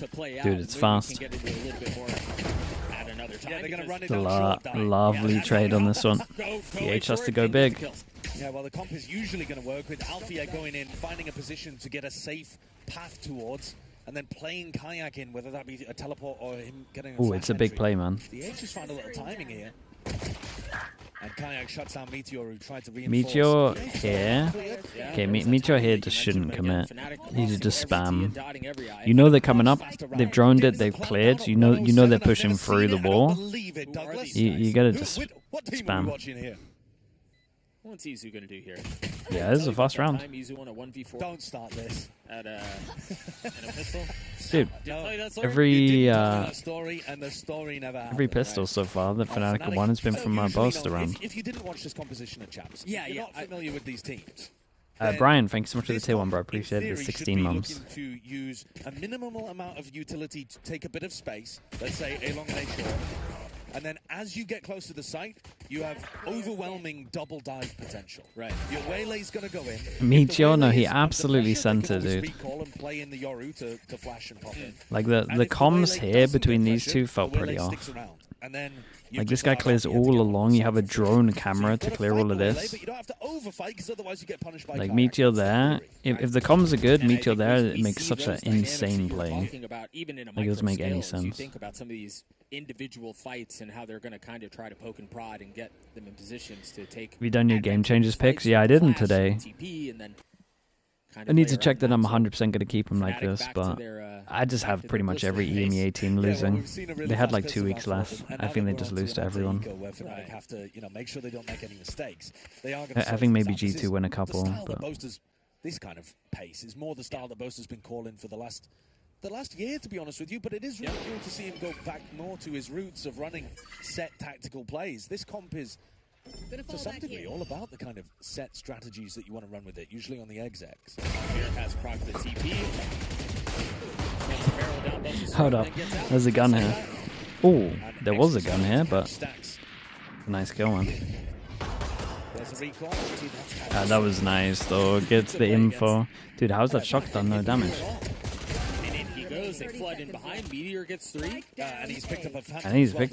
to play out. Dude, it's fast. Get into a little bit more at another time. Yeah, they're going to run it Lovely trade on this one. PH has to go big. Yeah, well, the comp is usually going to work with Alfia going in, finding a position to get a safe path towards, and then playing Kayak in, whether that be a teleport or him getting a Oh, it's a big play, man. The H just found a little timing here. And Kayak shuts down Meteor, who tried to reinforce. Meteor here. Okay, Meteor here just shouldn't commit. He should just spam. You know they're coming up. They've droned it. They've cleared. You know they're pushing through the wall. You gotta just spam. What's Izu gonna do here? Yeah, this is a fast round. Izu on a 1v4. Don't start this. At a pistol. Dude, every pistol so far that FNATIC won has been from our Boast round. If you didn't watch this composition of champs, you're not familiar with these teams. Brian, thanks so much for the tier 1, bro. Appreciate the 16 months. To use a minimal amount of utility to take a bit of space, let's say a long and a short, and then as you get close to the site, you have overwhelming double dive potential. Right. Your waylay's going to go in. Meteor, no, he absolutely sent it, dude. Like the comms here between these two felt pretty off. Like this guy clears all along. You have a drone camera to clear all of this. Like Meteor there. If the comms are good, Meteor there, it makes such an insane play. Like it doesn't make any sense. Think about some of these individual fights and how they're going to kind of try to poke and prod and get them in positions to take. Have you done your game changers picks? Yeah, I didn't today. I need to check that I'm 100% going to keep him like this, but I just have pretty much every EMEA team losing. They had like 2 weeks left. I think they just lose to everyone. I think maybe G2 win a couple. But this kind of pace is more the style that Boaster's been calling for the last year, to be honest with you, but it is really cool to see him go back more to his roots of running set tactical plays. This comp is, to some degree, all about the kind of set strategies that you want to run with it, usually on the execs. Here has proc the TP. Hold up, there's a gun here. Oh, there was a gun here, but nice kill, man. That was nice, though. Gets the info. Dude, how's that shot done? No damage. They flood in behind. Meteor gets 3. And he's picked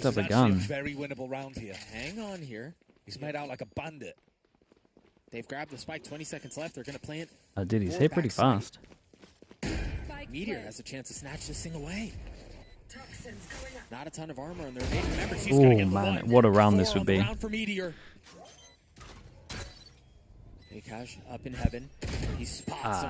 up a gun. Very winnable round here. Hang on here. He's made out like a bandit. They've grabbed the spike. 20 seconds left. They're going to plant. Dude, he's hit pretty fast. Meteor has a chance to snatch this thing away. Not a ton of armor on their remaining members. Oh man, what a round this would be. For Meteor. Cash up in heaven. He spots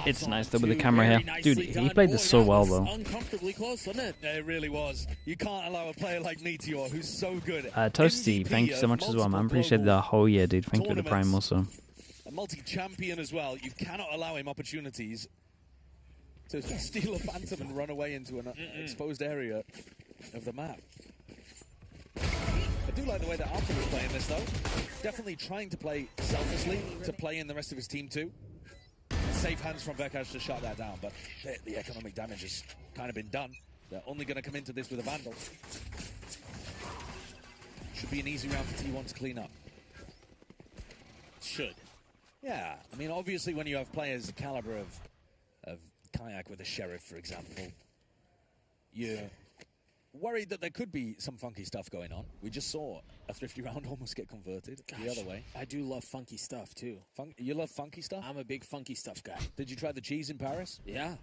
it's nice though with the camera here. Dude, he played this so well though. Uncomfortably close, wasn't it? Yeah, it really was. You can't allow a player like Meteor, who's so good. Toasty, thank you so much as well, man. Appreciate the whole year, dude. Thank you for the Prime also. A multi-champion as well. You cannot allow him opportunities to steal a Phantom and run away into an exposed area of the map. I do like the way that Arthur was playing this, though. Definitely trying to play selflessly, to play in the rest of his team, too. Safe hands from Vekash to shut that down, but the economic damage has kind of been done. They're only going to come into this with a Vandal. Should be an easy round for T1 to clean up. Should. Yeah, I mean, obviously when you have players the caliber of Kayak with a Sheriff, for example, you're worried that there could be some funky stuff going on. We just saw a Thrifty round almost get converted the other way. I do love funky stuff, too. You love funky stuff? I'm a big funky stuff guy. Did you try the cheese in Paris? Yeah.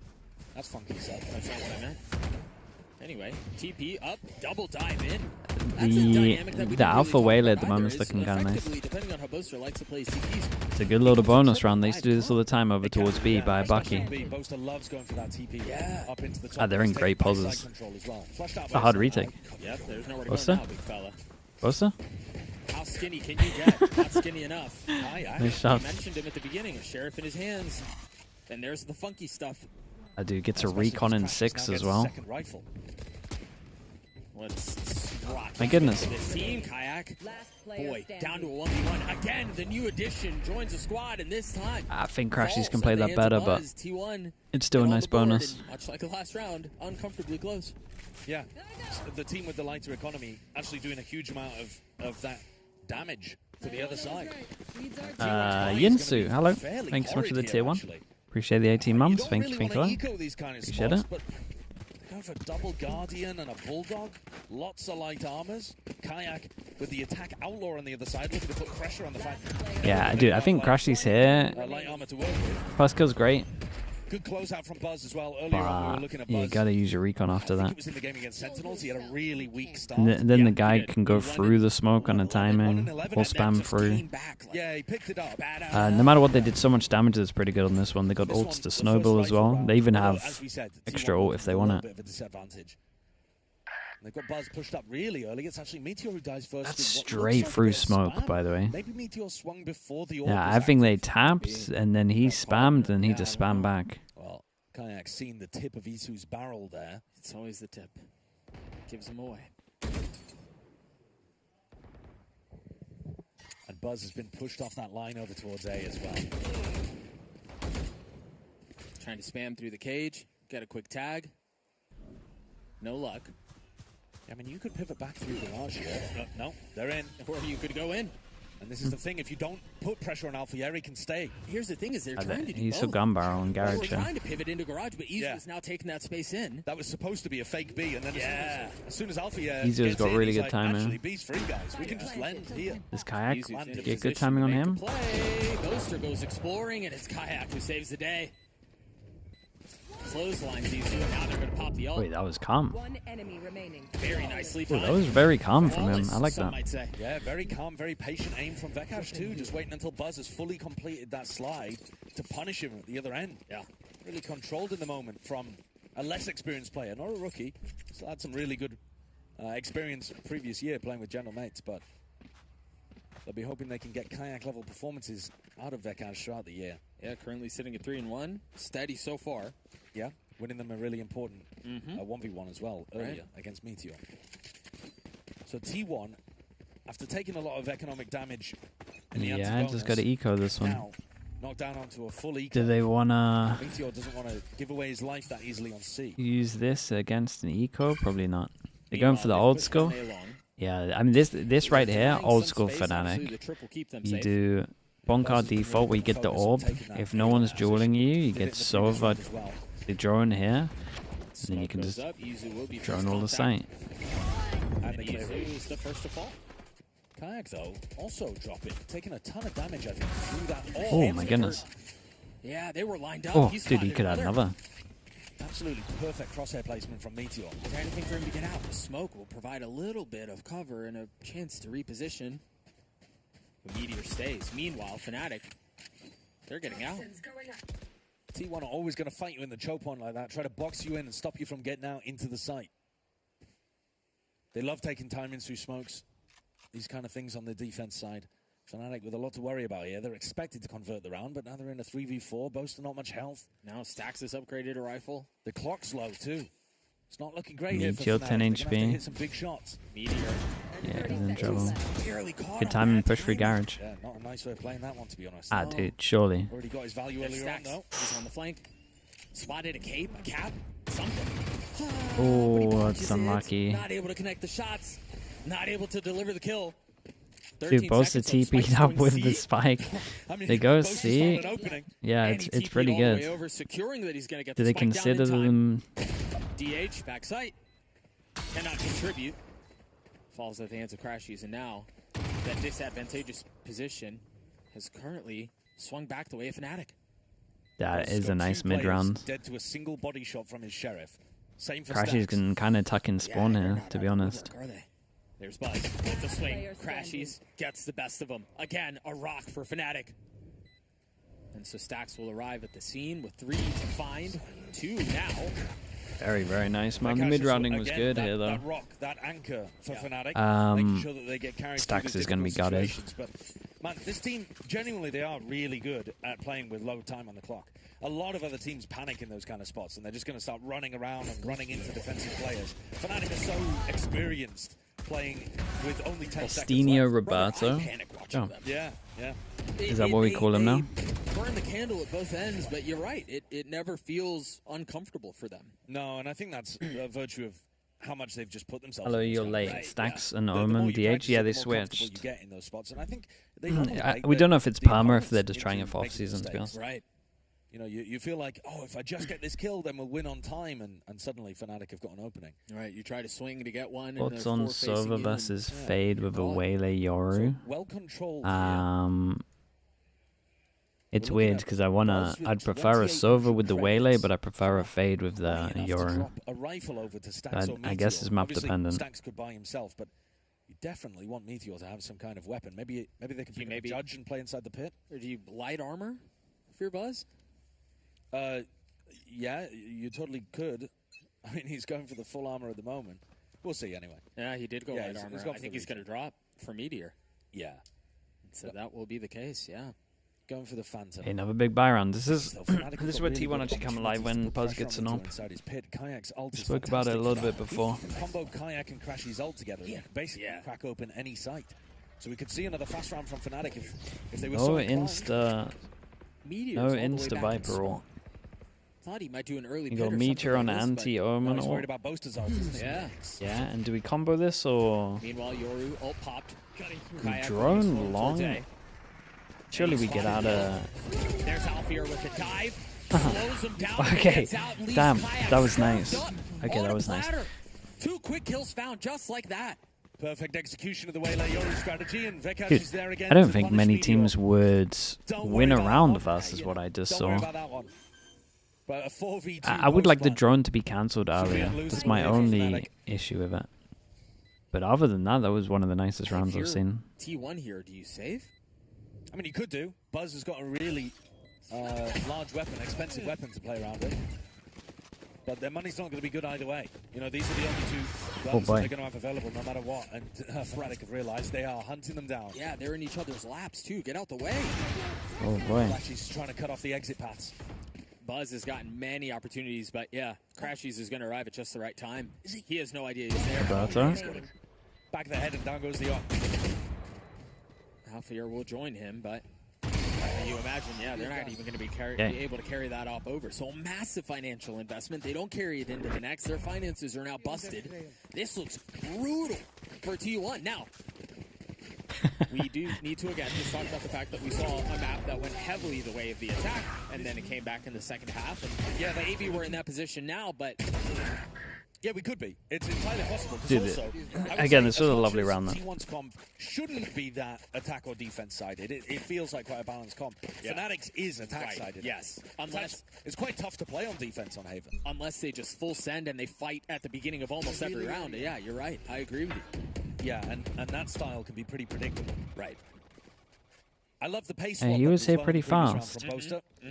That's funky stuff. That's not what I meant. Anyway, TP up, double dive in. The alpha waylay at the moment is looking kind of nice. Depending on how Boaster likes to play TPs. It's a good load of bonus round. They used to do this all the time over towards B by Bucky. Boaster loves going for that TP up into the top. They're in great poses. It's a hard retake. Yep, there's nowhere to go now, big fella. Boaster? How skinny can you get? Not skinny enough. Nice shot. I mentioned him at the beginning. A Sheriff in his hands. And there's the funky stuff. That dude gets a recon in 6 as well. My goodness. This team, Kayak. Boy, down to a 1v1. Again, the new addition joins the squad, and this time I think Crashies can play that better, but it's still a nice bonus. Much like the last round, uncomfortably close. Yeah, the team with the lighter economy actually doing a huge amount of that damage to the other side. Yinsu, hello. Thanks so much for the tier 1. Appreciate the 18 months. Thank you for that. Appreciate it. going for a double Guardian and a Bulldog. Lots of light armors. Kayak with the attack Outlaw on the other side, looking to put pressure on the fight. Yeah, dude, I think Crashy's here. Light armor to work with. First kill's great. Good closeout from Buzz as well. Earlier on, we were looking at Buzz. You gotta use your recon after that. It was in the game against Sentinels. He had a really weak start. And then the guy can go through the smoke on a timing, or spam through. Yeah, he picked it up. No matter what, they did so much damage that's pretty good on this one. They got ults to snowball as well. They even have extra ult if they want it. They've got Buzz pushed up really early. It's actually Meteor who dies first. That's straight through smoke, by the way. Maybe Meteor swung before the Yeah, I think they tapped, and then he spammed, and he just spammed back. Well, Kayak's seen the tip of Isu's barrel there. It's always the tip. Gives him away. And Buzz has been pushed off that line over towards A as well. Trying to spam through the cage. Get a quick tag. No luck. I mean, you could pivot back through garage here. No, they're in. Or you could go in. And this is the thing, if you don't put pressure on Alpha, Yeri can stay. Here's the thing is they're trying to do He's both. a gun barrel and We're garage. trying to pivot into garage, but Izu is now taking that space in. That was supposed to be a fake B, and then as soon as Alpha Izu's got really good timing. Actually, B's free, guys. We can just lend here. This Kayak Izu's get good timing on him. Ghoster goes exploring, and it's Kayak who saves the day. Clotheslines Izu, and now they're going to pop the ult. Wait, that was calm. One enemy remaining. Very nicely. Ooh, that was very calm from him. I like some that. might say. Yeah, very calm, very patient aim from Vekash too. Just waiting until Buzz has fully completed that slide to punish him at the other end. Yeah. Really controlled in the moment from a less experienced player, not a rookie. Still had some really good experience previous year playing with General Mates, but they'll be hoping they can get Kayak level performances out of Vekash throughout the year. Yeah, currently sitting at 3-1. Steady so far. Yeah, winning them a really important 1v1 as well earlier against Meteor. So T1, after taking a lot of economic damage in the Yeah, just got to eco this one. now knocked down onto a full eco. Do they wanna Meteor doesn't want to give away his life that easily on C. use this against an eco? Probably not. They're going for the old school. Yeah, I mean this right here, old school Fnatic. You do Bonkard default where you get the orb. If no one's dueling you, you get Sova the drone here, and then you can just drone all the site. And Izu is the first to fall. Kayak though also dropping, taking a ton of damage I think through that. Oh my goodness. Yeah, they were lined up. Oh, dude, he could have another. Absolutely perfect crosshair placement from Meteor. Is there anything for him to get out? The smoke will provide a little bit of cover and a chance to reposition. The Meteor stays. Meanwhile, FNATIC, they're getting out. T1 are always going to fight you in the choke point like that, try to box you in and stop you from getting out into the site. They love taking timings through smokes. These kind of things on the defense side. FNATIC with a lot to worry about here. They're expected to convert the round, but now they're in a 3v4. Boasting not much health. Now Stax has upgraded a rifle. The clock's low too. It's not looking great here for Meteor, FNATIC. 10 They're gonna have to HP. hit some big shots. Meteor. Yeah, he's in trouble. Barely caught Good him. time and push free garage. Yeah, not a nice way of playing that one, to be honest. Ah, dude, surely. Already got his value earlier on, Stax. though. He's on the flank. Spotted a cape, a cap, something. Oh, that's unlucky. Not able to connect the shots. Not able to deliver the kill. Dude, both the TP'd up with the spike. I mean, They go both just C. found an opening. Yeah, And it's he it's TP'd pretty all the way good. over, securing that he's gonna get Do the they spike down in consider time. them? DH, backside. Cannot contribute. Falls at the hands of Crashies, and now that disadvantageous position has currently swung back the way of FNATIC. That He's is got a nice two players mid-round. Dead to a single body shot from his sheriff. Same for Crashies Stax. can kind of tuck in spawn they're here, not to be out of honest. work, are they? There's Buzz with the swing. Player Crashies gets the best of him. Again, a rock for FNATIC. And so Stax will arrive at the scene with 3 to find. 2 now. Very, very nice, man. The Vekash mid-rounding is, was again, good that, here, though. That rock, that anchor for FNATIC. Making sure that they get carried through Stax these is gonna be difficult gutted. situations. But, man, this team, genuinely, they are really good at playing with low time on the clock. A lot of other teams panic in those kind of spots, and they're just going to start running around and running into defensive players. FNATIC are so experienced playing with only 10 seconds Estinio left. Roberto. I panic watching them. Yeah, yeah. Is that what we call him now? Burn the candle at both ends, but you're right. It never feels uncomfortable for them. No, and I think that's a virtue of how much they've just put themselves Hello, in. you're late. Right, Stacks yeah. and The more Omen, you practice DH, yeah, it, they the more comfortable switched. You get in those spots, and I think they normally make We don't know if it's the Palmer, if opponents they're just trying into it for making off-season, to be mistakes. honest. Right. You know, you feel like, oh, if I just get this kill, then we'll win on time, and suddenly FNATIC have got an opening. All right, you try to swing to get one. What's on Sova versus Fade with a Waylay Yoru? So, well controlled. It's weird because I'd prefer a Sova with the Waylay, but I prefer a Fade with the Yoru. I guess it's map dependent. Stacks could buy himself, but you definitely want Meteor to have some kind of weapon. Maybe they can pick up a Judge and play inside the pit. Or do you light armor for your Buzz? Yeah, you totally could. I mean, he's going for the full armor at the moment. We'll see anyway. Yeah, he did go light armor. I think he's going to drop for Meteor. Yeah. So that will be the case, yeah. Going for the Phantom. Hey, another big buy round. This is where T1 actually come alive when Buzz gets an ult. Spoke about it a little bit before. Combo Kayak and Crashy's ult together. Yeah. Basically crack open any site. So we could see another fast round from FNATIC if they were so inclined. No insta Viper ult. Thought he might do an early you got Meteor on anti-Omen ult. Yeah. Yeah, and do we combo this or? Meanwhile, Yoru ult popped. Drone long. Surely we get out of. There's Alfier with a dive. Slows him down. Okay, damn, that was nice. Okay, that was nice. 2 quick kills found just like that. Perfect execution of the Waylay Yoru strategy, and Vekash is there again. I don't think many teams would win a round of us, is what I just saw. But a 4v2 I would like the drone to be cancelled earlier. That's my only issue with it. But other than that, that was one of the nicest rounds I've seen. T1 here, do you save? I mean, you could do. Buzz has got a really large weapon, expensive weapon to play around with. But their money's not going to be good either way. You know, these are the only 2 guns that they're going to have available no matter what. And FNATIC have realized they are hunting them down. Yeah, they're in each other's laps, too. Get out the way. Oh, boy. Crashy's trying to cut off the exit paths. Buzz has gotten many opportunities, but yeah, Crashies is going to arrive at just the right time. He has no idea he's there. Back of the head and down goes the op. Alfier will join him, but you imagine, yeah, they're not even going to be able to carry that op over. So massive financial investment. They don't carry it into the next. Their finances are now busted. This looks brutal for T1. Now, we do need to, again, just talk about the fact that we saw a map that went heavily the way of the attack, and then it came back in the second half. And yeah, maybe we're in that position now, but... Yeah, we could be. It's entirely possible. Dude, also, again, this was a lovely round, though. T1's comp shouldn't be that attack or defense sided. It feels like quite a balanced comp. Yeah. FNATIC's is attack sided. Yes. Unless it's quite tough to play on defense on Haven. Unless they just full send and they fight at the beginning of almost every round. Yeah, you're right. I agree with you. Yeah, and that style can be pretty predictable. Right. I love the pace. He was here pretty fast.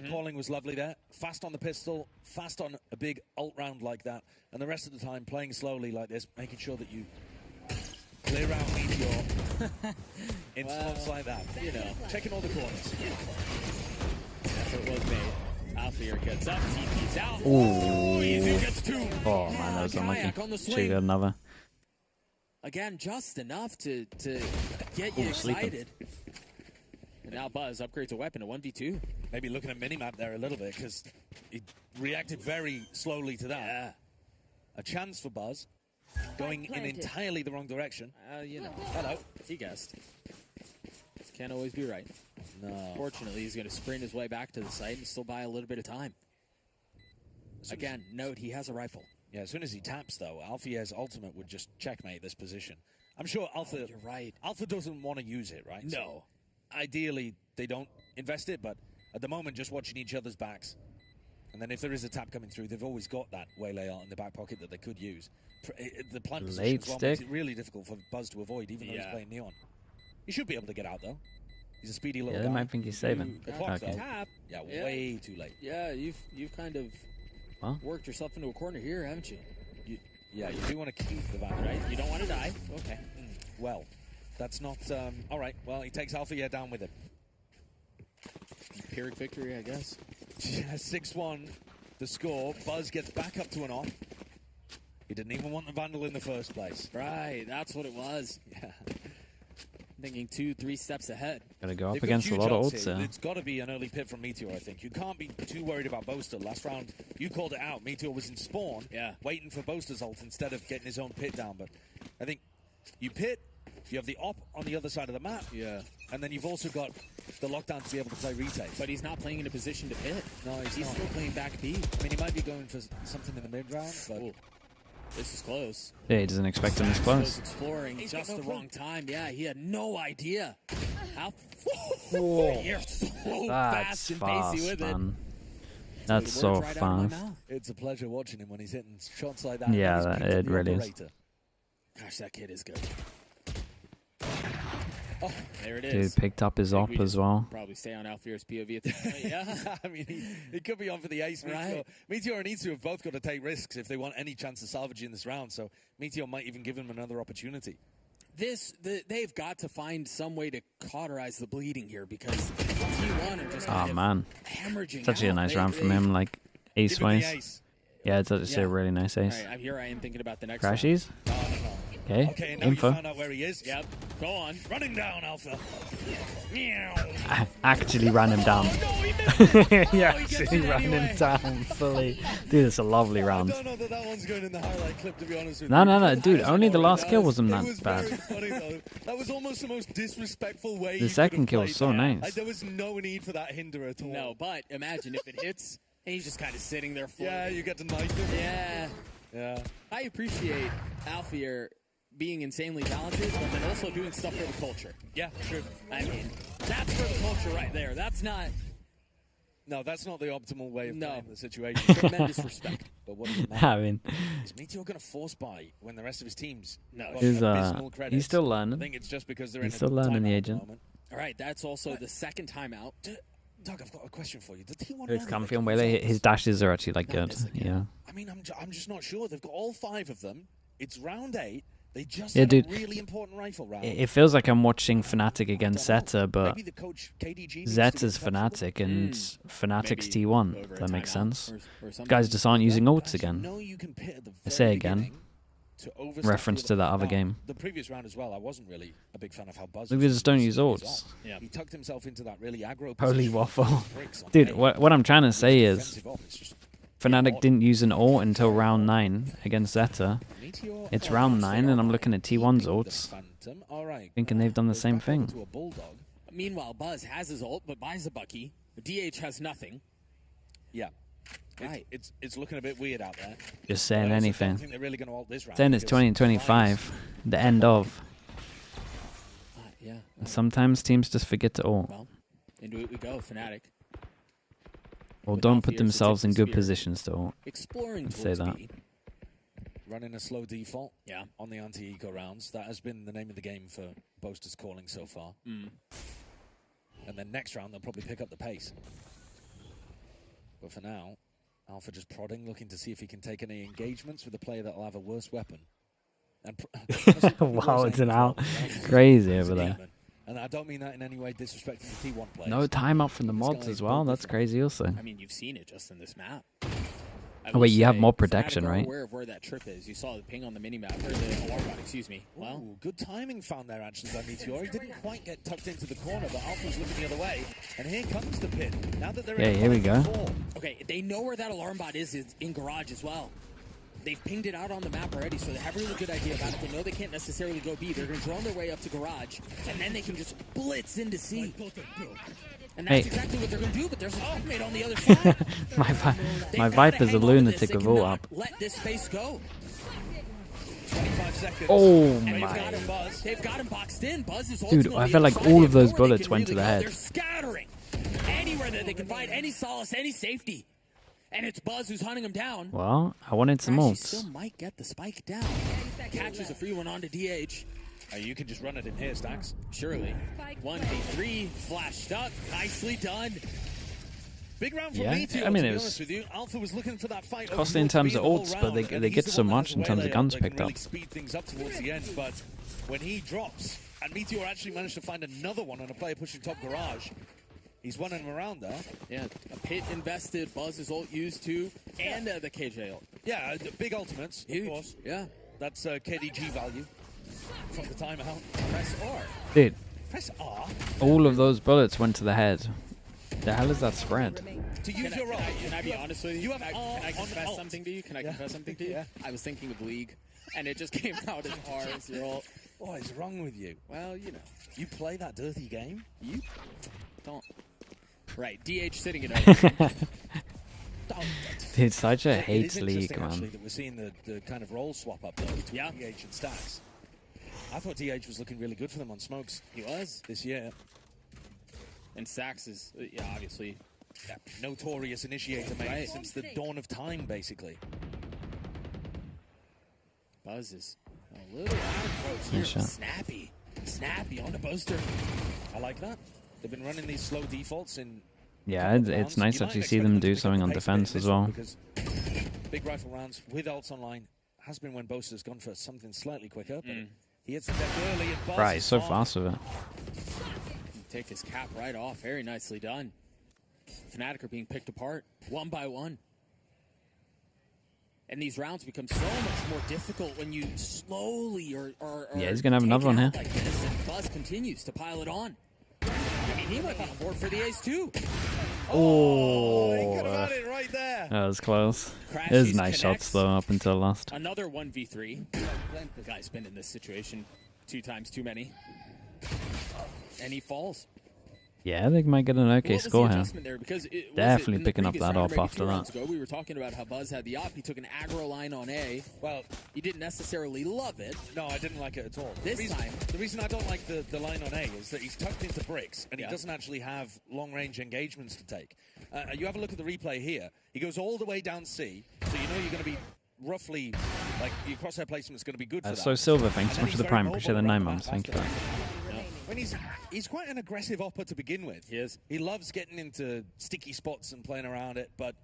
Calling was lovely there. Fast on the pistol, fast on a big ult round like that, and the rest of the time playing slowly like this, making sure that you clear out Meteor in spots like that. You know, checking all the corners. Effort was made. Alfier gets up, TP's out. Ooh. Easy gets 2. Oh man, that was unlucky. She got another. Again, just enough to get you excited. And now Buzz upgrades a weapon to 1v2. Maybe looking at minimap there a little bit because he reacted very slowly to that. Yeah. A chance for Buzz, going in entirely the wrong direction. You know. Hello. He guessed. Can't always be right. No. Fortunately, he's going to sprint his way back to the site and still buy a little bit of time. Again, note, he has a rifle. Yeah, as soon as he taps, though, Alfier's ultimate would just checkmate this position. I'm sure Alpha... you're right. Alpha doesn't want to use it, right? No. So ideally, they don't invest it, but at the moment, just watching each other's backs. And then if there is a tap coming through, they've always got that Waylay art in the back pocket that they could use. The plant position as well makes it really difficult for Buzz to avoid, even though he's playing Neon. He should be able to get out, though. He's a speedy little guy. They might think he's saving. Okay. Tap. Yeah, way too late. Yeah, you've kind of worked yourself into a corner here, haven't you? Yeah, you do want to keep the Vandal, right? You don't want to die. Okay. Well, that's not... all right, well, he takes Alfia down with him. Pyrrhic victory, I guess. Yeah, 6-1, the score. Buzz gets back up to an off. He didn't even want the Vandal in the first place. Right, that's what it was. Yeah. Thinking 2-3 steps ahead. Gotta go up against a lot of ults here. It's got to be an early pit from Meteor, I think. You can't be too worried about Boaster. Last round, you called it out. Meteor was in spawn, waiting for Boaster's ult instead of getting his own pit down. But I think you pit, You have the op on the other side of the map. Yeah. And then you've also got the lockdown to be able to play retake. But he's not playing in a position to pit. No, he's not. Still playing back B. I mean, he might be going for something in the mid-round, but... Ooh. This is close. Yeah, he doesn't expect him this close. Exploring just the wrong time. Yeah, he had no idea. How you're so That's fast and pacey with man. it. That's so fast. It's a pleasure watching him when he's hitting shots like that. Yeah, it really is. Gosh, that kid is good. Oh, there it Dude is. picked up his op as well. Probably stay on Alfier's POV at the point. Yeah. I mean, he could be on for the ace. Right. Meteor and Itsu have both got to take risks if they want any chance of salvaging this round. So Meteor might even give him another opportunity. They've got to find some way to cauterize the bleeding here because T1 are just kind of hemorrhaging. It's actually a nice round from him, like ace-wise. Yeah, it's actually a really nice ace. Right, here I am thinking about the next Crashies? No. Okay, now info. You found out where he is. Yep, go on. Running down, Alpha. Actually ran him down. He actually ran him down fully. Dude, it's a lovely round. I don't know that one's going in the highlight clip, to be honest with you. No, dude, only the last kill wasn't that bad. Funny, though. That was almost the most disrespectful way. The second kill was so nice. There was no need for that hinder at all. No, but imagine if it hits and he's just kind of sitting there floating. Yeah, you get to knife him. Yeah. I appreciate Alfier being insanely talented, but then also doing stuff for the culture. Yeah, sure. I mean, that's for the culture right there. That's not... No, that's not the optimal way of playing the situation. Tremendous respect. But what does it matter? I mean... Is Meteor going to force buy when the rest of his team's... No. He's still learning. I think it's just because they're he's still learning the agent. All right, that's also the second timeout. Doug, I've got a question for you. Did T1 It's comfy on Waylay. His dashes are actually like good. Yeah. I mean, I'm just not sure. They've got all 5 of them. It's round 8. They just had a really important rifle round. It feels like I'm watching FNATIC against Zeta, but Zeta's FNATIC and FNATIC's T1. If that makes sense. Guys just aren't using ults again. I say again. Reference to that other game. The previous round as well, I wasn't really a big fan of how Buzz. They just don't use ults. Yeah. He tucked himself into that really aggro. Holy waffle. Dude, what I'm trying to say is FNATIC didn't use an ult until round 9 against Zeta. It's round 9 and I'm looking at T1's ults, thinking they've done the same thing. Meanwhile, Buzz has his ult, but buys a Bucky. DH has nothing. Yeah. Right. It's looking a bit weird out there. Just saying anything. Really saying it's 2025, the end of. Yeah. And sometimes teams just forget to ult. Well, into it we go, FNATIC. Or don't put themselves in good positions to ult. Exploring say that. B. Running a slow default on the anti-eco rounds. That has been the name of the game for Boasters Calling so far. And then next round, they'll probably pick up the pace. But for now, Alpha just prodding, looking to see if he can take any engagements with a player that will have a worse weapon. And wow, it's an out. Crazy over there. And I don't mean that in any way disrespecting the T1 players. No timeout from the mods as well. That's crazy also. I mean, you've seen it just in this map. Oh wait, you have more protection, right? Aware of where that trip is. You saw the ping on the minimap, or the alarm bot, excuse me. Well, good timing found there actually by Meteor. He didn't quite get tucked into the corner, but Alpha's looking the other way. And here comes the pin. Now that they're here we go. Okay, they know where that alarm bot is in garage as well. They've pinged it out on the map already, so they have a really good idea about it. They know they can't necessarily go B. They're going to drone their way up to garage, and then they can just blitz into C. And that's exactly what they're going to do, but there's an ultimate on the other side. my Viper's a lunatic with ult up. Let this space go. 25 seconds. Oh my. my. They've got him boxed in. Buzz is Dude, I felt like all of those bullets went to the head. They're scattering anywhere that they can find any solace, any safety. And it's Buzz who's hunting him down. Well, I wanted some ults. Still might get the spike down. Catches a free one onto DH. You can just run it in here, Stacks. Surely. 1v3, flashed up, nicely done. Big round for Meteor, I mean, to it be was honest with you. Alpha was looking for that fight. Costly in terms of ults, but they get so much in terms of guns picked up. Speed things up towards the end, but when he drops, and Meteor actually managed to find another one on a player pushing top garage, he's running him around there. Yeah, a pit invested, Buzz's ult used too, and the KJ ult. Yeah, big ultimates, huge. Of course. Yeah. That's KDG value from the timeout. Press R. Dude. Press R? All of those bullets went to the head. The hell is that spread? To use your ult. Can I be honest with you? Can I confess something to you? Can I confess something to you? I was thinking of League, and it just came out as R as your ult. What is wrong with you? Well, you know. You play that dirty game? You don't. Right, DH sitting it over. Dude, Sideshow It hates is League, interesting, actually, man. that we're seeing the kind of role swap up, though, between DH and Stacks. I thought DH was looking really good for them on smokes. He was. This year. And Sax is, obviously. Yeah, notorious initiator, mate, since the dawn of time, basically. Buzz is a little out of close here. Nice shot. Snappy. Snappy on the Boaster. I like that. They've been running these slow defaults in... Yeah, it's nice to actually see them do something on defense as well. Because big rifle rounds with ults online has been when Boaster's gone for something slightly quicker, but he hits the deck early and Buzz Right, he's so on. fast with it. Take his cap right off. Very nicely done. FNATIC are being picked apart one by one. And these rounds become so much more difficult when you slowly are Yeah, he's going to have another one here. like this, and Buzz continues to pile it on. I mean, he might be on board for the ace too. Oh, he could have had it right there. That was close. Crashies It was nice connects. shots, though, up until last. Another 1v3. The guy's been in this situation 2 times too many. And he falls. Yeah, they might get an okay What was score the here. adjustment there? Because Definitely in the picking up previous that round, op maybe after 2 that. rounds ago, we were talking about how Buzz had the op. He took an aggro line on A. Well, he didn't necessarily love it. No, I didn't like it at all. This time. The reason I don't like the line on A is that he's tucked into bricks, and he doesn't actually have long-range engagements to take. You have a look at the replay here. He goes all the way down C, so you know you're going to be roughly, like, your crosshair placement's going to be good for that. So Silver, thanks so And much for then the he's prime. very Appreciate the mobile 9 around months. the Thank you map for after that. When he's quite an aggressive upper to begin with. He is. He loves getting into sticky spots and playing around it, but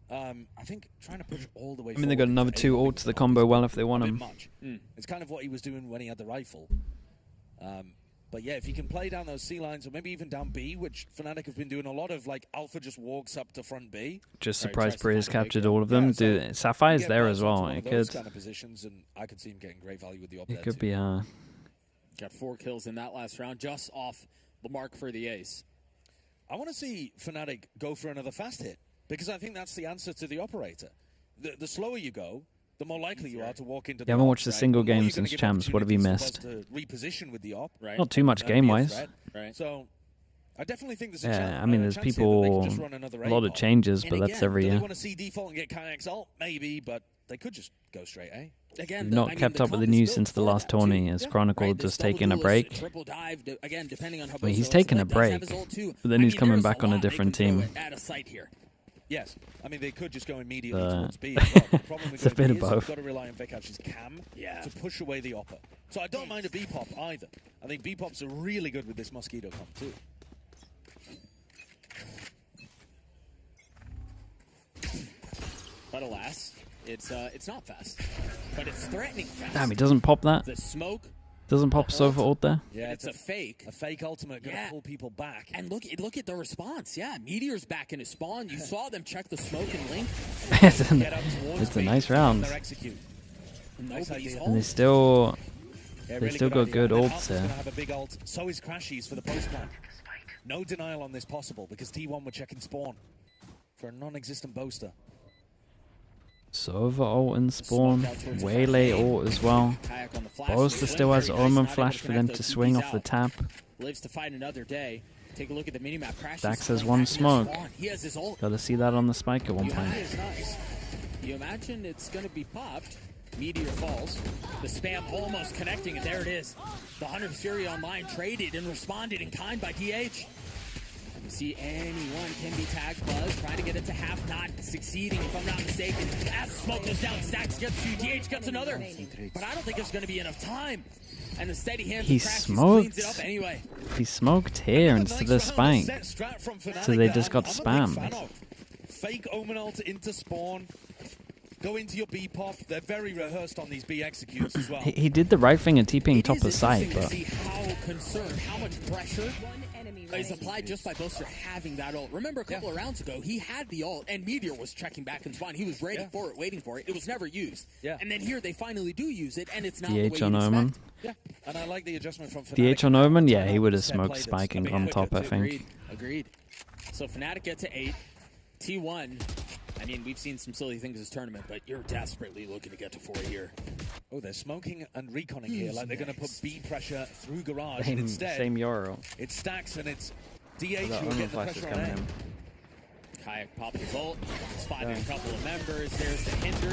I think trying to push all the way. I mean, they got another 2 ults to the combo well if they want them. It's kind of what he was doing when he had the rifle. But yeah, if he can play down those C lines, or maybe even down B, which FNATIC have been doing a lot of, like Alpha just walks up to front B. Just surprised Breeze captured all of them. Dude, Sapphire's there as well. It could. Kind of positions, and I could see him getting great value with the op. It could be. Got 4 kills in that last round, just off the mark for the ace. I want to see FNATIC go for another fast hit, because I think that's the answer to the operator. The slower you go, the more likely you are to walk into the You haven't op, watched a right? single The more game you're gonna since give Champs. What have you opportunities missed? for us to reposition with the op, right? Not too much game-wise. Right. So I definitely think there's a Yeah, I mean, there's chance here that they people, could just run another a lot of A-ball. changes, And but that's again, every do year. they want to see default and get Kayak's ult? Maybe, but they could just go straight A. Again, We've not kept up with the news since the last tourney. As Chronicle just taking a break. Triple dive, again, depending on how I mean, he's Buzz taking a does have break, his ult too. but then I he's mean, coming there's back on a lot they different can throw team. at a site here. Yes, I mean they could just go immediately Uh, towards B. As well. The problem with it's a going bit B of is both. you've got to rely on Vikash's cam to push away the opper. So I don't mind a B pop either. I think B pops are really good with this mosquito comp too. But alas, it's not fast, but it's threatening fast. Damn, he doesn't pop that. The smoke. Doesn't pop Sova ult there. Yeah, it's a fake. A fake ultimate going to pull people back. And look at the response. Yeah, Meteor's back in his spawn. You saw them check the smoke and link. It's a nice round. And they still got good ults here. Have a big ult. So is Crashies for the post plan. No denial on this possible because T1 were checking spawn for a non-existent Boaster. Sova ult in spawn. Waylay ult as well. Boaster still has Omen Flash for them to swing off the tap. Lives to fight another day. Take a look at the minimap. Crashies Dax has 1 smoke. He has his ult. Gotta see that on the spike at one point. Nice. You imagine it's going to be popped. Meteor falls. The spam almost connecting, and there it is. The Hunter Fury online traded and responded in kind by DH. You see anyone can be tagged. Buzz trying to get it to half, not succeeding if I'm not mistaken. As smoke goes down, Stacks gets 2, DH gets another. But I don't think there's going to be enough time. And the steady hands He of Crashies smoked. cleans it up anyway. He smoked here instead of the spike. So they just got spammed. Fake Omen ult into spawn. Go into your B pop. They're very rehearsed on these B executes as well. He did the right thing and TPing top of site, but See how concerned, how much pressure is applied just by Boaster having that ult. Remember a couple of rounds ago, he had the ult, and Meteor was checking back and spawn. He was ready for it, waiting for it. It was never used. And then here they finally do use it, and it's not the way DH on you'd Omen. expect. Yeah, and I like the adjustment from FNATIC. DH on Omen, yeah, he would have smoked spiking on top, I think. Agreed. So FNATIC get to 8. T1, I mean, we've seen some silly things this tournament, but you're desperately looking to get to 4 here. Oh, they're smoking and reconning here, like they're going to put B pressure through garage. And instead, same Euro. It stacks and it's DH who That are Omen getting the flash is pressure on coming A. in. Kayak popping his ult, spotting a couple of members. There's the hinder.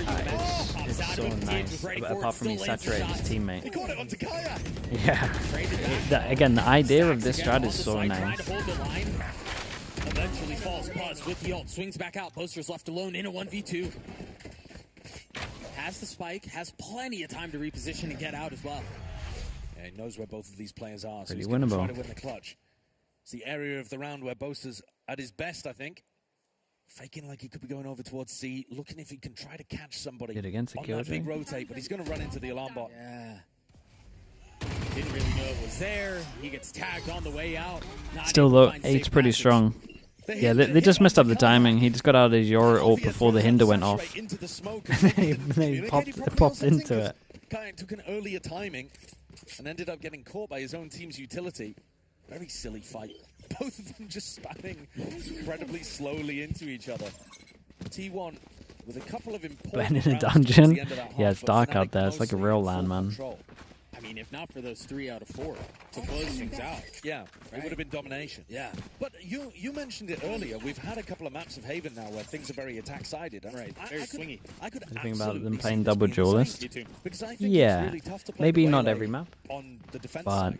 It's so nice. Apart from he saturated his teammate. He caught it onto Kayak. Yeah. Again, the idea of this strat is so nice. Eventually falls Buzz with the ult, swings back out. Boaster's left alone in a 1v2. Has the spike, has plenty of time to reposition and get out as well. Yeah, he knows where both of these players are, so Pretty he's going to try winnable. to win the clutch. It's the area of the round where Boaster's at his best, I think. Faking like he could be going over towards C, looking if he can try to catch somebody Did again on that big security. rotate, but he's going to run into the alarm bot. Yeah. Didn't really know it was there. He gets tagged on the way out. Still though, 8's pretty strong. Yeah, they just messed up the timing. He just got out of his Euro ult before the hinder went off. They popped into it. Kayak took an earlier timing and ended up getting caught by his own team's utility. Very silly fight. Both of them just spamming incredibly slowly into each other. T1 with a couple of important Playing in a rounds towards dungeon. the end of that Yeah, half, it's but dark out FNATIC there. It's like a mostly real in full land, man. control. I mean, if not for those 3 out of 4 to close things out. Yeah, it would have been domination. Yeah. But you mentioned it earlier. We've had a couple of maps of Haven now where things are very attack-sided. Right, very swingy. I could You think about them absolutely playing see this double being the duelist? same, You too. because I think Yeah, it's really tough to play maybe the not Waylay every map, on the defense but side.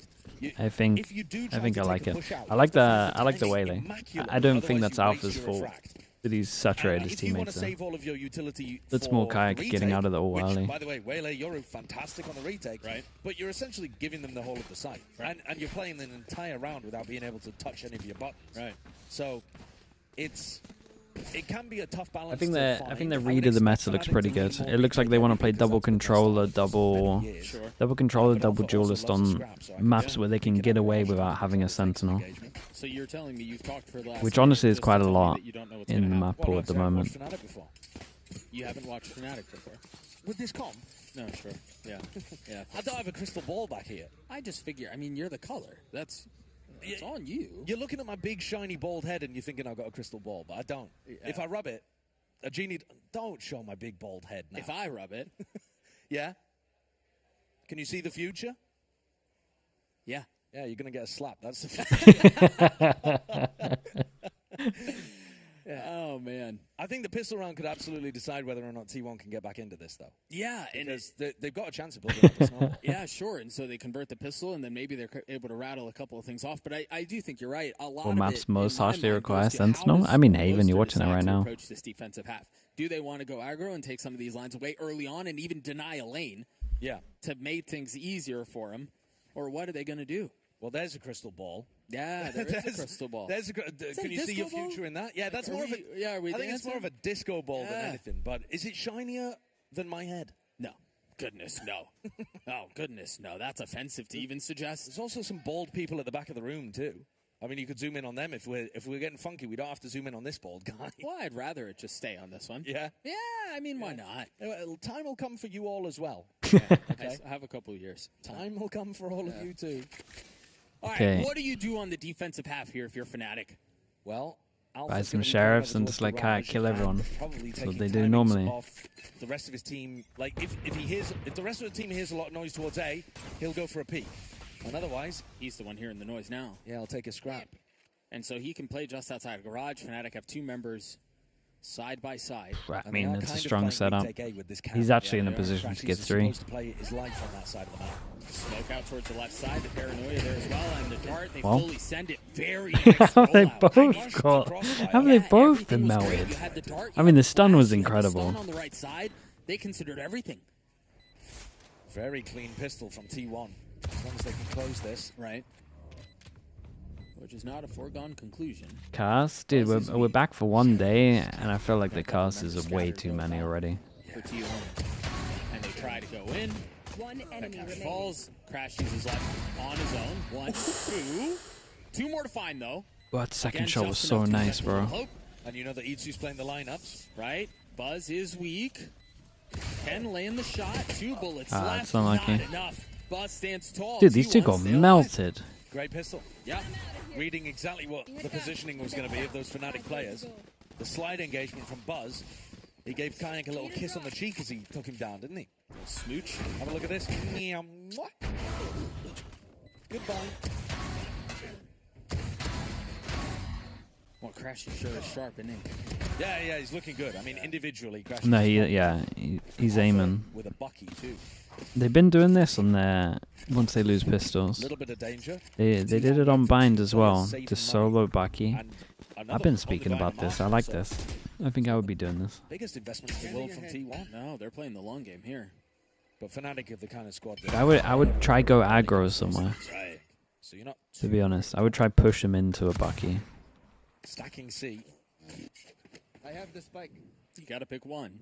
I think If you do I try think to I take like a it. push out, I like the timing Waylay. immaculate, I don't think otherwise that's you waste Alpha's your fault refract. that he's saturated his If you want teammates to there. save all of your utility That's for more the Kayak retake, getting out of the ult which, early. by the way, Waylay, you're fantastic on the retake, Right. but you're essentially giving them the whole of the site, Right. and you're playing an entire round without being able to touch any of your buttons. Right. So it can be a tough balance. I think to I think find. the I would read of the expect meta looks Fnatic pretty to lean good. more It looks like they retake want to play because double that's been the controller, style for many double years. Sure. double controller, But double Alpha also duelist loves on scrap, so I can maps see where they he can can get have away rush without on having a takes sentinel. engagement. So you're telling me you've talked for the last Which minute honestly is just quite to a tell me lot that you don't know what's in gonna the happen. map Well, pool no, at the I've never moment. watched Fnatic before. You haven't watched FNATIC before. With this comp, No, sure. Yeah. Yeah. I don't have a crystal ball back here. I just figure, I mean, you're the color. It's on you. You're looking at my big, shiny, bald head and you're thinking I've got a crystal ball, but I don't. Yeah. If I rub it, a genie... Don't show my big, bald head now. If I rub it, Yeah? Can you see the future? yeah. Yeah, you're going to get a slap. That's the Oh, man. I think the pistol round could absolutely decide whether or not T1 can get back into this, though. Yeah, and Because they've got a chance of building up the snowball. yeah, sure. And so they convert the pistol, and then maybe they're able to rattle a couple of things off. But I do think you're right. A lot Well, of maps it, most in my harshly mind, require goes to how Sentinel. does I mean, Haven, you're Roaster watching it decide right to now. approach this defensive half. Do they want to go aggro and take some of these lines away early on and even deny a lane Yeah. to make things easier for them? Or what are they going to do? Well, there's a crystal ball. Yeah, there is a crystal ball. There's can you see your disco ball? future in that? Yeah, that's Are more of a... we- yeah, are we I think it's more dancing? of a disco ball than Yeah. anything. But is it shinier than my head? No. Goodness, no. Oh, goodness, no. That's offensive to even suggest. There's also some bald people at the back of the room, too. I mean, you could zoom in on them. If we're getting funky, we don't have to zoom in on this bald guy. Well, I'd rather it just stay on this one. Yeah? Yeah, I mean, why not? Time will come for you all as well. I have a couple of years. Time will come for all of you, too. All right, Okay. what do you do on the defensive half here if you're FNATIC? Well, Buy Alpha's some gonna be sheriffs going and over just towards let the Kayak garage kill and everyone. probably That's taking what they do timings normally. off the rest of his team. Like if the rest of the team hears a lot of noise towards A, he'll go for a peek. And otherwise, He's the one hearing the noise now. yeah, I'll take a scrap. And so he can play just outside of garage. FNATIC have 2 members side by side. I And mean, they are it's a kind of strong playing setup. retake A with this He's camp. actually in a they are. position to Stratis get is 3. supposed to play his life on that side of the map. Smoke out towards the left side. The paranoia there as well. And the dart, they Well. fully send it. Very nice How they rollout. both got... How have they Yeah, both everything been was great. melted? You had the dart, I you mean, had the stun flash, was you had the incredible. stun on the right side. They considered everything. Very clean pistol from T1. As long as they can close this. Right. Which is not a foregone conclusion. Cast? Dude, we're back for one day, and I feel like the cast is way too many already. For T1. And they try to go in. One enemy That remaining. falls. Crash uses left on his own. 1, 2. 2 more to find, though. But second Again, shot was just so enough to nice, get a little bro. hope, And you know that Itsu's playing the lineups. right? Buzz is weak. Can land the shot. 2 bullets Ah, left. it's unlucky. Not enough. Buzz stands tall. Dude, these two T1 got still alive. melted. Great pistol. Yeah. Reading exactly what the positioning was going to be of those FNATIC players. The slide engagement from Buzz. He gave Kayak a little kiss on the cheek as he took him down, didn't he? Smooch. Have a look at this. Goodbye. Well, Crash sure is sharp, isn't he? Yeah, he's looking good. I mean, individually, Crash. No, he's aiming. With a Bucky too. They've been doing this on their once they lose pistols. A little bit of danger. They did it on Bind as well. To solo Bucky. I've been speaking about this. I like this. I think I would be doing this. Biggest investment in the world from T1. No, they're playing the long game here. But FNATIC have the kind of squad. I would try go aggro somewhere. Right. So you're not. To be honest, I would try push him into a Bucky. Stacking C. I have the spike. You got to pick one.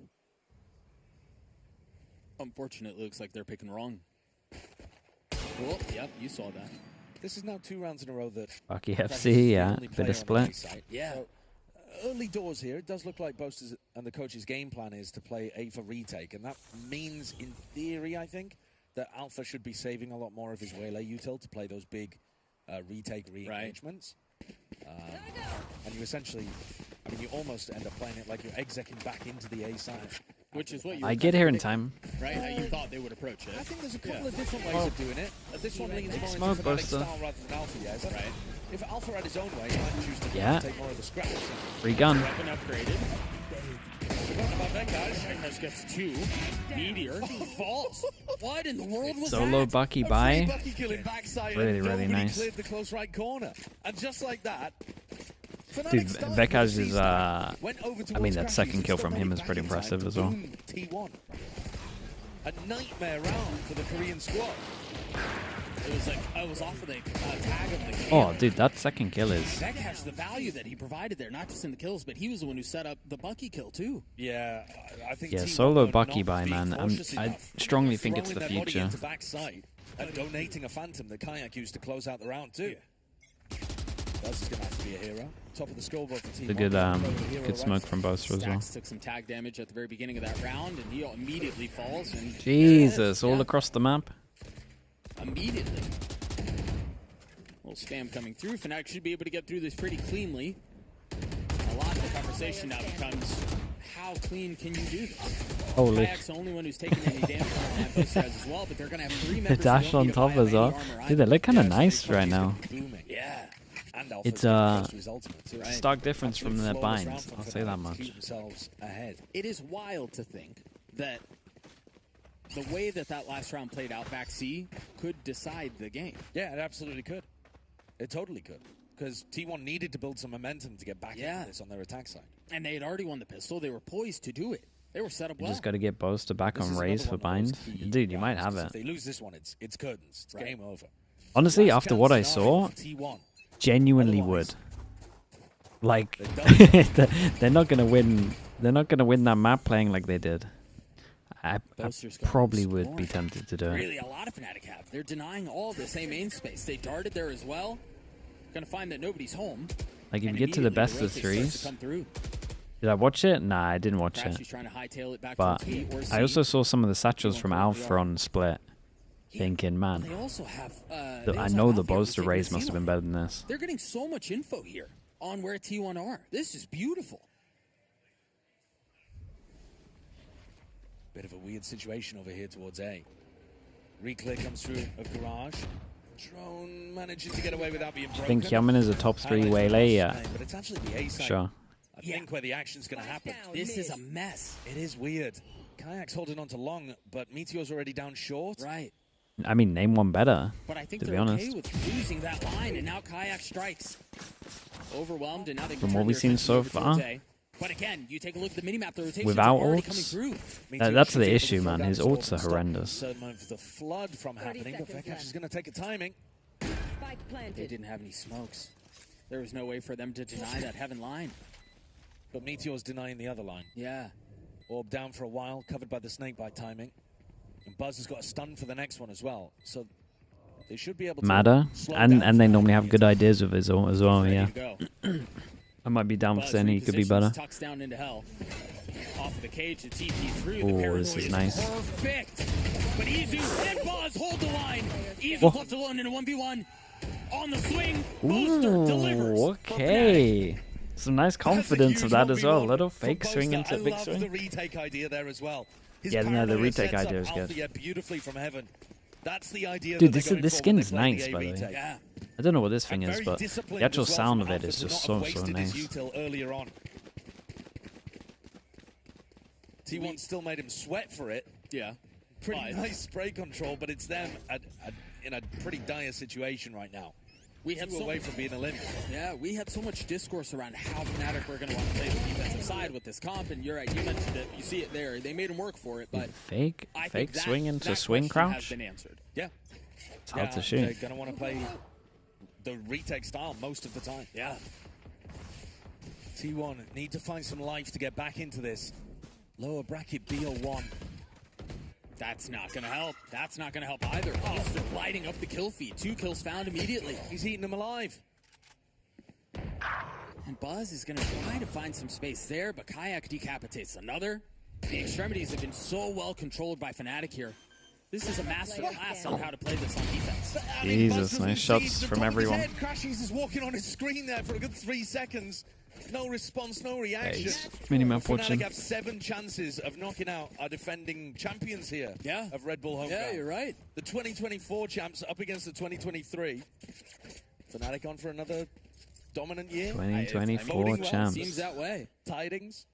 Unfortunately, it looks like they're picking wrong. Well, yep, you saw that. This is now 2 rounds in a row that Bucky FC, yeah, bit of split. Yeah. So, early doors here. It does look like Boasters and the coach's game plan is to play A for retake, and that means, in theory, I think, that Alpha should be saving a lot more of his Waylay util to play those big retake re-engagements. And you essentially, I mean, you almost end up playing it like you're execing back into the A side. Which is what you I get here in time. Right? How you thought they would approach it. I think there's a couple of different ways of doing it. This one leans more Smoke into FNATIC Buster. style rather than Alpha, yeah, is that right? If Alpha had his own way, he might choose to take more of the scraps. Free gun. Weapon upgraded. Forgotten about that, guys. Vekas gets 2. Meteor falls. What in the world was Solo that? Bucky by. Bucky killing backside Really, and really nobody nice. cleared the close right corner. And just like that, Dude, Vekas is, I I mean, that second kill from him is pretty impressive as well. T1. A nightmare round for the Korean squad. It was like, I was off of the tag of the game. Oh, dude, that second kill is. Vekas, the value that he provided there, not just in the kills, but he was the one who set up the Bucky kill too. Yeah, I think Yeah, T1 solo were Bucky not by, being man. cautious I enough, strongly think it's throwing the their body future. into backside and donating a Phantom that Kayak used to close out the round too. Buzz is going to have to be a hero. Top of the scoreboard for T1. The good smoke from Boaster as well. Stacks took some tag damage at the very beginning of that round, and he immediately falls. And Jesus, all across the map. Immediately. Little spam coming through. FNATIC should be able to get through this pretty cleanly. A lot of the conversation now becomes, how clean can you do this? Holy. Kayak's the only one who's taking any damage on that Boaster has as well, but they're going to have 3 members. Dash on top as well. Dude, they look kind of nice right now. Yeah. It's stark difference from their binds. I'll say that much. It is wild to think that the way that last round played out back C could decide the game. Yeah, it absolutely could. It totally could. Because T1 needed to build some momentum to get back into this on their attack side. And they had already won the pistol. They were poised to do it. They were set up well. You just got to get Boaster back on raise for bind. Dude, you might have it. If they lose this one, it's curtains. It's game over. Honestly, after what I saw, genuinely would. Like, they're not gonna win. They're not gonna win that map playing like they did. I probably would be tempted to do it. Really, a lot of FNATIC have. They're denying all the same aim space. They darted there as well. Gonna find that nobody's home. Like, if you get to the best of threes. Did I watch it? Nah, I didn't watch it. But I also saw some of the satchels from Alpha on Split. Thinking, man, I know the Boaster raise must have been better than this. They're getting so much info here on where T1 are. This is beautiful. Bit of a weird situation over here towards A. Reclear comes through of Garage. Drone manages to get away without being broken. I think Yeoman is a top 3 Waylay, yeah. But it's actually the A side. Sure. I think where the action's going to happen. This is a mess. It is weird. Kayak's holding on to long, but Meteor's already down short. Right. I mean, name one better. But I think to they're be honest. okay with losing that line, and now Kayak strikes. Overwhelmed, and now they From what we've seen so far. But again, you take a look at the minimap, the rotations Without are already ults, coming through. that's the issue, man. His ults are horrendous. The flood from happening, but Vekas is going to take a timing. They didn't have any smokes. There was no way for them to deny that heaven line. But Meteor's denying the other line. Yeah. Orb down for a while, covered by the snake by timing. And Buzz has got a stun for the next one as well. So they should be able to Matter, and they normally have good ideas with his ult as well, yeah. I might be down for saying he could be better. Tucks down into hell. Off of the cage, the TP through. Oh, this is nice. Perfect. But Izu and Buzz hold the line. Izu left alone in a 1v1. On the swing, Boaster delivers. Okay. Some nice confidence of that as well. A little fake swing into big I love swing. the retake idea there as well. His Yeah, no, the paranoia retake sets idea up is good. Alpha beautifully from heaven. That's the idea. Dude, that they're going this for skin when is they play nice, the by the way. retake. Yeah. I don't know what this thing And is, very but disciplined the actual as well sound from of it Alpha is to just not have so wasted his nice. util earlier on. T1 still made him sweat for it. Yeah. Pretty nice spray control, but it's them in a pretty dire situation right now. We had Two away from being eliminated. Yeah, we had so much discourse around how FNATIC were going to want to play the defensive side with this comp, and you're right, you mentioned it. You see it there. They made him work for it, but Fake that, swing into that swing question crouch. has been answered. Yeah. It's hard to They're shoot. going to want to play the retake style most of the time. Yeah. T1 need to find some life to get back into this. Lower bracket BO1. That's not going to help. That's not going to help either. Oh, they're lighting up the kill feed. 2 kills found immediately. He's eating them alive. And Buzz is going to try to find some space there, but Kayak decapitates another. The extremities have been so well controlled by FNATIC here. This is a master class on how to play this on defense. Jesus, nice shots from everyone. Crashes is walking on his screen there for a good 3 seconds. No response, no reaction. Minimap watching. FNATIC have 7 chances of knocking out our defending champions here. Yeah. Of Red Bull Homeground. Yeah, you're right. The 2024 champs up against the 2023. FNATIC on for another dominant year. 2024 well. champs. Seems that way. Tidings.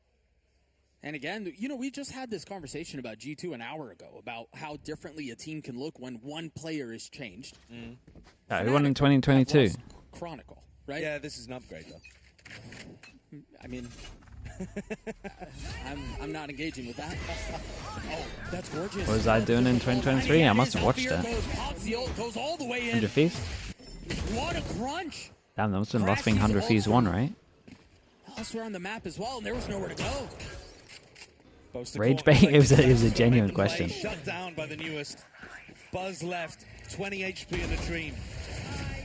And again, you know, we just had this conversation about G2 an hour ago about how differently a team can look when one player is changed. Who won in 2022? Chronicle, right? Yeah, this is an upgrade though. I mean, I'm not engaging with that. Oh, that's gorgeous. What was I doing in 2023? I must have watched it. Goes all the way in. 100 fees? What a crunch! Damn, that must have been last thing 100 fees won, right? Elsewhere on the map as well, and there was nowhere to go. Rage bait? It was a genuine question. Shut down by the newest. Buzz left. 20 HP in the dream.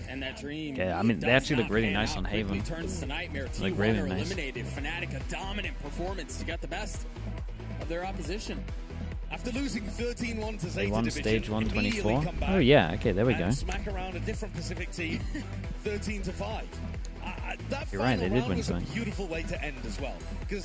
And that dream. Yeah, I mean, they actually look really nice on Haven. Turns to nightmare. Like, really T1 are nice. eliminated. FNATIC a dominant performance to get the best of their opposition. After losing 13-1 to They Zeta won Division, stage 124. immediately come back Oh yeah, okay, there we go. and smack around a different Pacific team, 13-5. That You're right, they final did round win was a something. beautiful way to end as well, because